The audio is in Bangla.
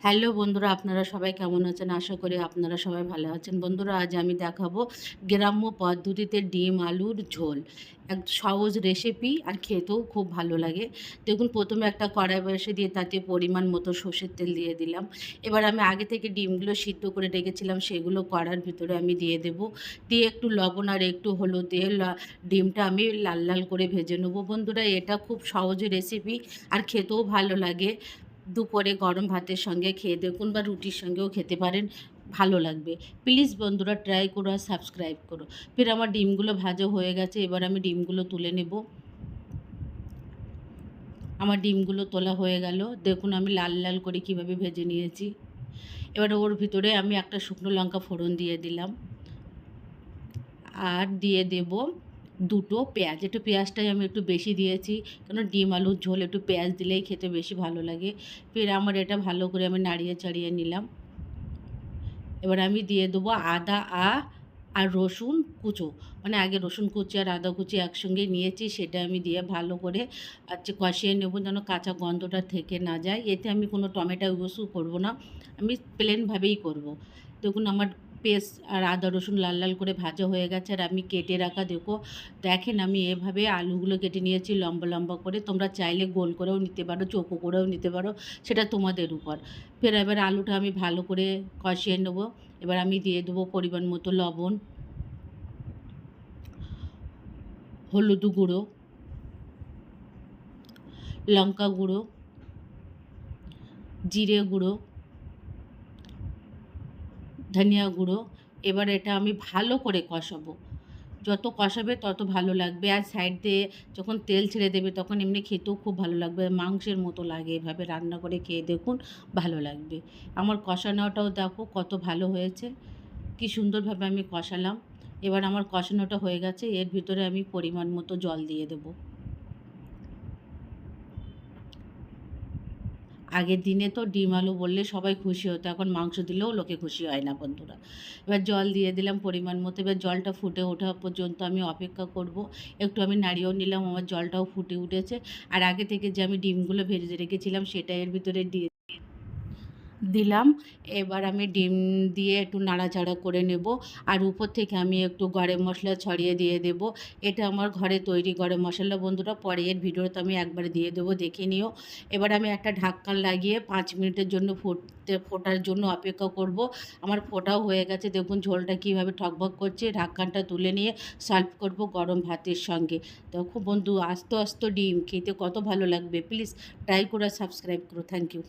হ্যালো বন্ধুরা, আপনারা সবাই কেমন আছেন? আশা করি আপনারা সবাই ভালো আছেন। বন্ধুরা, আজ আমি দেখাবো গ্রাম্য পদ্ধতিতে ডিম আলুর ঝোল। এক সহজ রেসিপি আর খেতেও খুব ভালো লাগে। দেখুন, প্রথমে একটা কড়াই বসিয়ে দিয়ে তাতে পরিমাণ মতো সর্ষের তেল দিয়ে দিলাম। এবার আমি আগে থেকে ডিমগুলো সিদ্ধ করে রেখেছিলাম, সেগুলো কড়ার ভিতরে আমি দিয়ে দেব। দিয়ে একটু লবণ আর একটু হলুদ দিয়ে ডিমটা আমি লাল লাল করে ভেজে নেবো। বন্ধুরা, এটা খুব সহজ রেসিপি আর খেতেও ভালো লাগে। দুপুরে গরম ভাতের সঙ্গে খেয়ে দেখুন, বা রুটির সঙ্গেও খেতে পারেন, ভালো লাগবে। প্লিজ বন্ধুরা, ট্রাই করো আর সাবস্ক্রাইব করো। ফের আমার ডিমগুলো ভাজা হয়ে গেছে, এবার আমি ডিমগুলো তুলে নেব। আমার ডিমগুলো তোলা হয়ে গেল। দেখুন আমি লাল লাল করে কীভাবে ভেজে নিয়েছি। এবার ওর ভিতরে আমি একটা শুকনো লঙ্কা ফোড়ন দিয়ে দিলাম, আর দিয়ে দেব দুটো পেঁয়াজ। একটু পেঁয়াজটাই আমি একটু বেশি দিয়েছি, কেন ডিম আলুর ঝোল একটু পেঁয়াজ দিলেই খেতে বেশি ভালো লাগে। ফের আমার এটা ভালো করে আমি নাড়িয়ে চাড়িয়ে নিলাম। এবার আমি দিয়ে দেবো আদা আর রসুন কুচো, মানে আগে রসুন কুচি আর আদা কুচি একসঙ্গে নিয়েছি, সেটা আমি দিয়ে ভালো করে কষিয়ে নেব, যেন কাঁচা গন্ধটা থেকে না যায়। এতে আমি কোনো টমেটো ইউজও করবো না, আমি প্লেনভাবেই করব। দেখুন আমার পেস্ট আর আদা রসুন লাল লাল করে ভাজা হয়ে গেছে, আর আমি কেটে রাখা দেখেন আমি এভাবে আলুগুলো কেটে নিয়েছি লম্বা লম্বা করে। তোমরা চাইলে গোল করেও নিতে পারো, চৌকো করেও নিতে পারো, সেটা তোমাদের উপর। ফের এবার আলুটা আমি ভালো করে কষিয়ে নেব। এবার আমি দিয়ে দেবো পরিমাণ মতো লবণ, হলুদ গুঁড়ো, লঙ্কা গুঁড়ো, জিরে গুঁড়ো, ধনিয়া গুঁড়ো। এবার এটা আমি ভালো করে কষাবো, যত কষাবে তত ভালো লাগবে। আর সাইড দিয়ে যখন তেল ছেড়ে দেবে তখন এমনি খেতেও খুব ভালো লাগবে, মাংসের মতো লাগে। এভাবে রান্না করে খেয়ে দেখুন, ভালো লাগবে। আমার কষানোটাও দেখো কত ভালো হয়েছে, কি সুন্দরভাবে আমি কষালাম। এবার আমার কষানোটা হয়ে গেছে, এর ভিতরে আমি পরিমাণ মতো জল দিয়ে দেবো। আগের দিনে তো ডিম আলু বললে সবাই খুশি হতো, এখন মাংস দিলেও লোকে খুশি হয় না বন্ধুরা। এবার জল দিয়ে দিলাম পরিমাণ মতো। এবার জলটা ফুটে ওঠা পর্যন্ত আমি অপেক্ষা করব। একটু আমি নাড়িয়েও নিলাম, আমার জলটাও ফুটে উঠেছে। আর আগে থেকে যে আমি ডিমগুলো ভেজে রেখেছিলাম সেটা এর ভিতরে দিয়ে দিলাম। এবার আমি ডিম দিয়ে একটু নাড়াচাড়া করে নেব, আর উপর থেকে আমি একটু গরম মশলা ছড়িয়ে দিয়ে দেব। এটা আমার ঘরে তৈরি গরম মশলা বন্ধুরা, পরে এর ভিডিওতে আমি একবার দিয়ে দেবো, দেখে নিও। এবার আমি একটা ঢাকনা লাগিয়ে 5 মিনিটের জন্য ফোটার জন্য অপেক্ষা করব। আমার ফোটাও হয়ে গেছে, দেখুন ঝোলটা কীভাবে ঠকবক করছে। ঢাকনাটা তুলে নিয়ে সার্ভ করব গরম ভাতের সঙ্গে। দেখো বন্ধু, আস্ত আস্ত ডিম খেতে কত ভালো লাগবে। প্লিজ ট্রাই করে সাবস্ক্রাইব করো। Thank you.